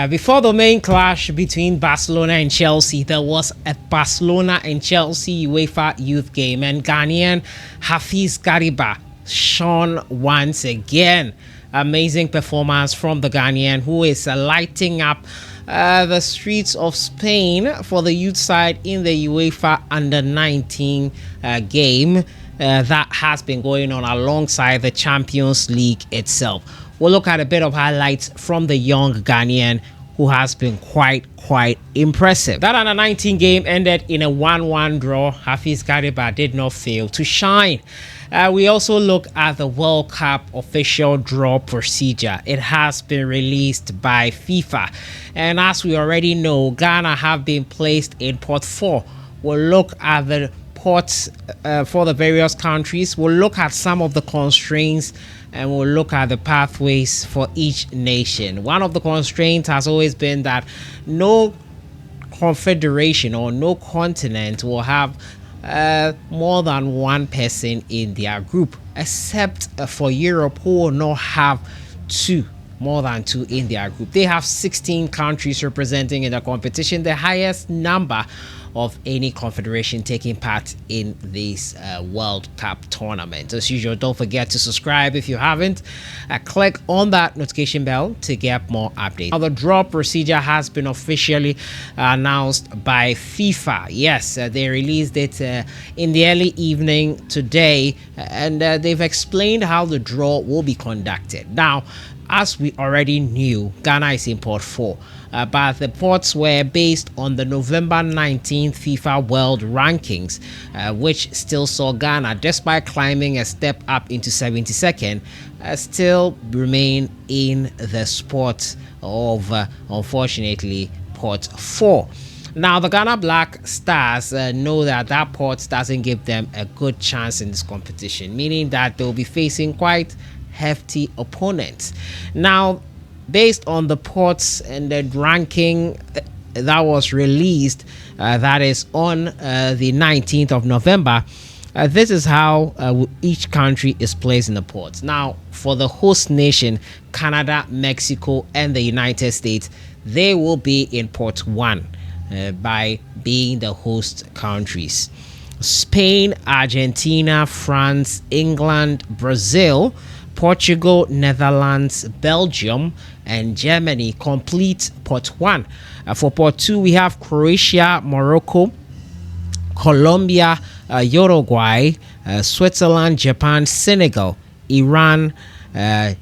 Before the main clash between Barcelona and Chelsea, there was a Barcelona and Chelsea UEFA youth game, and Ghanaian HAFIZ Gariba shone once again. Amazing performance from the Ghanaian, who is lighting up the streets of Spain for the youth side in the UEFA Under-19 game that has been going on alongside the Champions League itself. We'll look at a bit of highlights from the young Ghanaian, who has been quite impressive. That Under-19 game ended in a 1-1 draw. HAFIZ Gariba did not fail to shine. We also look at the World Cup official draw procedure. It has been released by FIFA. And as we already know, Ghana have been placed in pot 4. We'll look at the pots for the various countries. We'll look at some of the constraints, and we'll look at the pathways for each nation. One of the constraints has always been that no confederation or no continent will have more than one person in their group, except for Europe, who will not have more than two in their group. They have 16 countries representing in the competition, the highest number of any confederation taking part in this World Cup tournament. As usual, don't forget to subscribe if you haven't. Click on that notification bell to get more updates. Now, the draw procedure has been officially announced by FIFA. Yes, they released it in the early evening today, and they've explained how the draw will be conducted. Now, as we already knew, Ghana is in pot 4. But the pots were based on the November 19th FIFA World Rankings, which still saw Ghana, despite climbing a step up into 72nd, still remain in the spot of, unfortunately, pot 4. Now, the Ghana Black Stars know that pot doesn't give them a good chance in this competition, meaning that they'll be facing quite hefty opponents. Now, based on the pots and the ranking that was released, that is on the 19th of November, this is how each country is placed in the pots. Now, for the host nation, Canada, Mexico, and the United States, they will be in pot 1 by being the host countries. Spain, Argentina, France, England, Brazil, Portugal, Netherlands, Belgium, and Germany complete pot 1. For pot 2, we have Croatia, Morocco, Colombia, Uruguay, Switzerland, Japan, Senegal, Iran,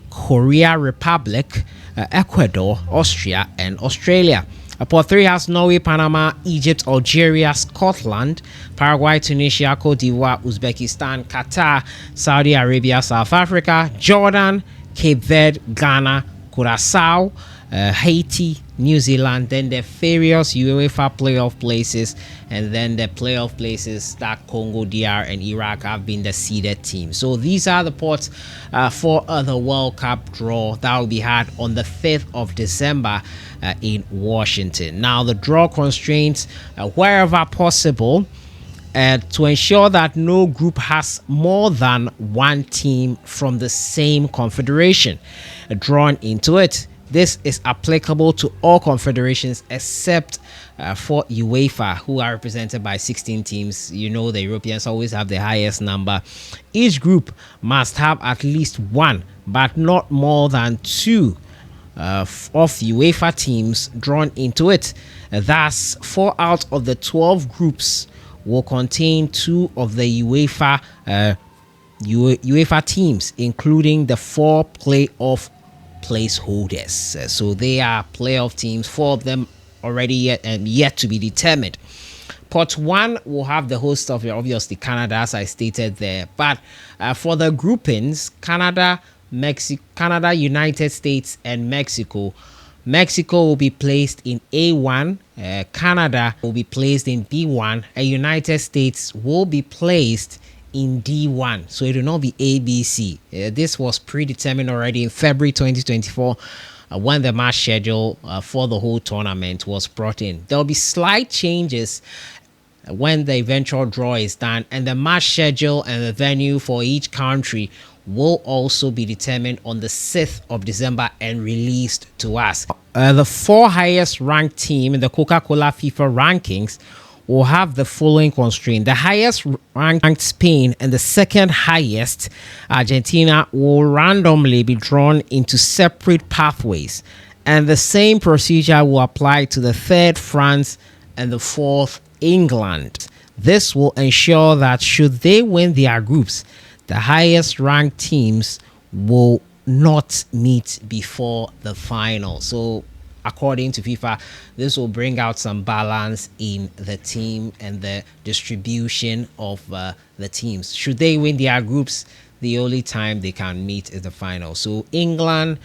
Korea Republic, Ecuador, Austria, and Australia. Pot 3 has Norway, Panama, Egypt, Algeria, Scotland, Paraguay, Tunisia, Cote d'Ivoire, Uzbekistan, Qatar, Saudi Arabia, South Africa, Jordan, Cape Verde, Ghana, Curacao, Haiti, New Zealand, then the various UEFA playoff places, and then the playoff places that Congo, DR, and Iraq have been the seeded teams. So these are the pots for the World Cup draw that will be had on the 5th of December in Washington. Now, the draw constraints, wherever possible, to ensure that no group has more than one team from the same confederation drawn into it. This is applicable to all confederations except for UEFA, who are represented by 16 teams. You know, the Europeans always have the highest number. Each group must have at least one, but not more than two of UEFA teams drawn into it. Thus, 4 out of the 12 groups will contain 2 of the UEFA teams, including the 4 playoff placeholders. So they are playoff teams, 4 of them already yet to be determined. Pot 1 will have the host of, obviously, Canada, as I stated there. But for the groupings, Canada, United States, and Mexico will be placed in A1, Canada will be placed in B1, and United States will be placed in D1. So it will not be ABC. This was predetermined already in February 2024 when the match schedule for the whole tournament was brought in. There will be slight changes when the eventual draw is done, and the match schedule and the venue for each country will also be determined on the 6th of December and released to us. The four highest ranked team in the Coca-Cola FIFA rankings will have the following constraint. The highest ranked Spain and the second highest Argentina will randomly be drawn into separate pathways. And the same procedure will apply to the third France and the fourth England. This will ensure that should they win their groups, the highest ranked teams will not meet before the final. So according to FIFA, this will bring out some balance in the team and the distribution of the teams. Should they win their groups, the only time they can meet is the final. So England,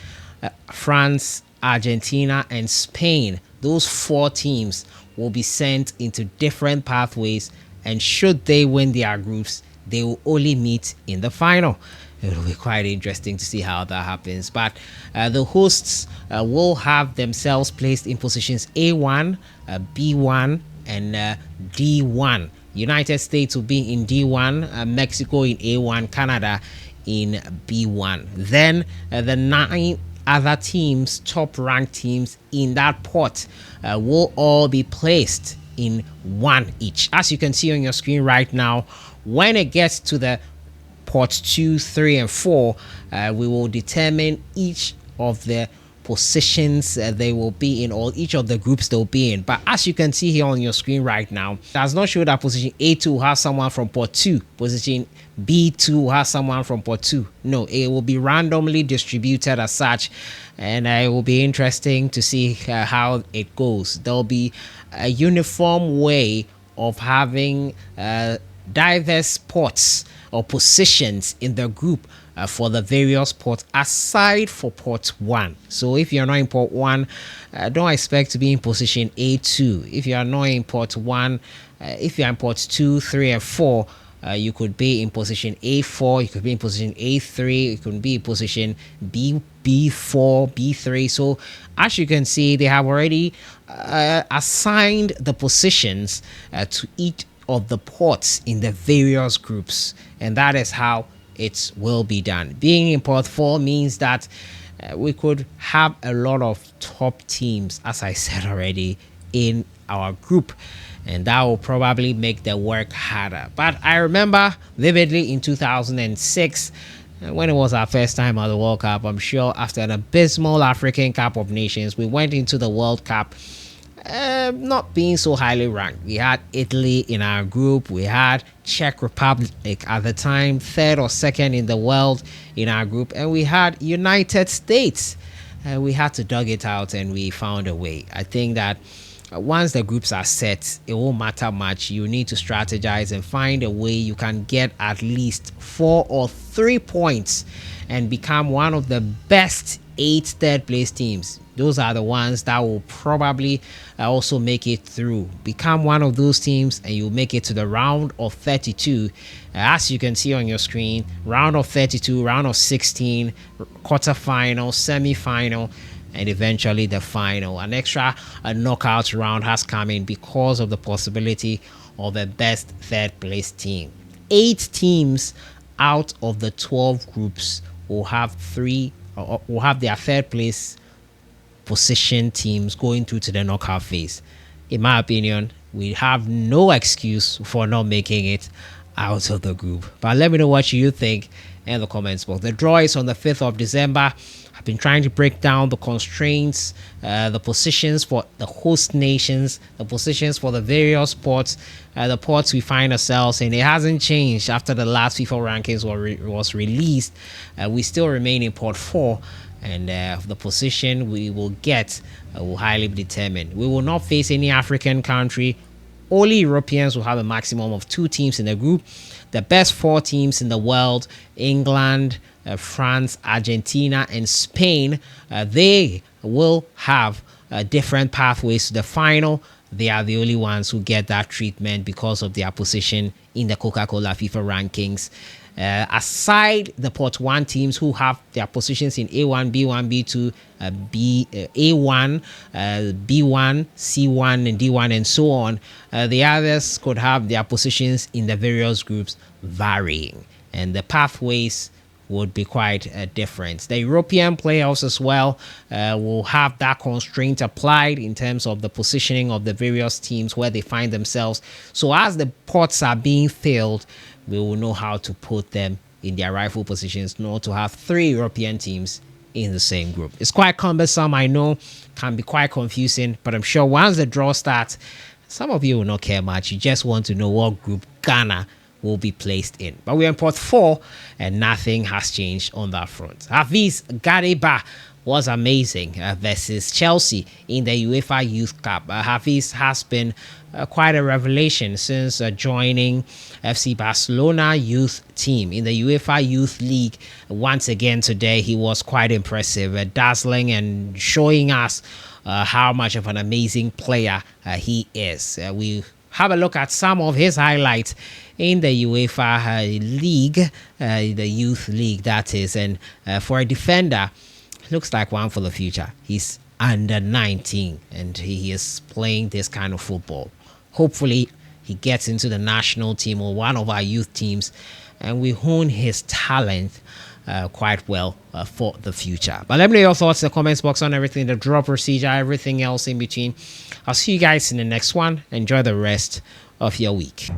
France, Argentina, and Spain, those four teams will be sent into different pathways, and should they win their groups, they will only meet in the final. It will be quite interesting to see how that happens. But the hosts will have themselves placed in positions A1, B1, and D1. United States will be in D1, Mexico in A1, Canada in B1. Then the 9 other teams, top ranked teams in that pot, will all be placed in one each. As you can see on your screen right now, when it gets to the pot 2, 3, and 4, we will determine each of the positions they will be in, or each of the groups they'll be in. But as you can see here on your screen right now, it does not show that position A2 will have someone from pot 2, position B2 will have someone from pot 2. No, it will be randomly distributed as such, and it will be interesting to see how it goes. There'll be a uniform way of having diverse pots or positions in the group for the various ports aside for port 1. So if you're not in port 1, don't expect to be in position A2. If you are not in port 1, if you're in ports 2, 3, and 4, you could be in position A4, you could be in position A3, you could be in position B4, B3. So as you can see, they have already assigned the positions to each of the ports in the various groups, and that is how it will be done. Being in port 4 means that we could have a lot of top teams, as I said already, in our group, and that will probably make the work harder. But I remember vividly in 2006 when it was our first time at the World Cup. I'm sure after an abysmal African Cup of Nations, we went into the World Cup not being so highly ranked. We had Italy in our group, we had Czech Republic at the time, third or second in the world in our group, and we had United States. We had to dug it out and we found a way. I think that once the groups are set, it won't matter much. You need to strategize and find a way you can get at least 4 or 3 points and become one of the best 8 third place teams. Those are the ones that will probably also make it through. Become one of those teams and you'll make it to the round of 32. As you can see on your screen, round of 32, round of 16, quarterfinal, semi-final, and eventually the final. An extra knockout round has come in because of the possibility of the best third place team. 8 teams out of the 12 groups will have their third place position teams going through to the knockout phase. In my opinion, we have no excuse for not making it out of the group. But let me know what you think in the comments box. The draw is on the 5th of December. I've been trying to break down the constraints, the positions for the host nations, the positions for the various ports, the ports we find ourselves in. It hasn't changed after the last FIFA rankings was released. We still remain in port 4, and the position we will get will highly be determined. We will not face any African country. Only Europeans will have a maximum of 2 teams in the group. The best 4 teams in the world, England, France, Argentina, and Spain, they will have different pathways to the final. They are the only ones who get that treatment because of their position in the Coca-Cola FIFA rankings. Aside the pot 1 teams who have their positions in A1, B1, B2, A1, B1, C1, and D1, and so on, the others could have their positions in the various groups varying, and the pathways would be quite different. The European playoffs as well will have that constraint applied in terms of the positioning of the various teams where they find themselves. So as the pots are being filled, we will know how to put them in their rightful positions, not to have 3 European teams in the same group. It's quite cumbersome, I know, can be quite confusing, but I'm sure once the draw starts, some of you will not care much. You just want to know what group Ghana will be placed in. But we're in pot 4 and nothing has changed on that front. HAFIZ Gariba was amazing versus Chelsea in the UEFA Youth Cup. HAFIZ has been quite a revelation since joining FC Barcelona youth team in the UEFA Youth League. Once again today, he was quite impressive, dazzling and showing us how much of an amazing player he is. We have a look at some of his highlights in the UEFA League, the Youth League that is. And for a defender, looks like one for the future. He's under 19 and he is playing this kind of football. Hopefully, he gets into the national team or one of our youth teams and we hone his talent quite well for the future. But let me know your thoughts in the comments box on everything, the draw procedure, everything else in between. I'll see you guys in the next one. Enjoy the rest of your week.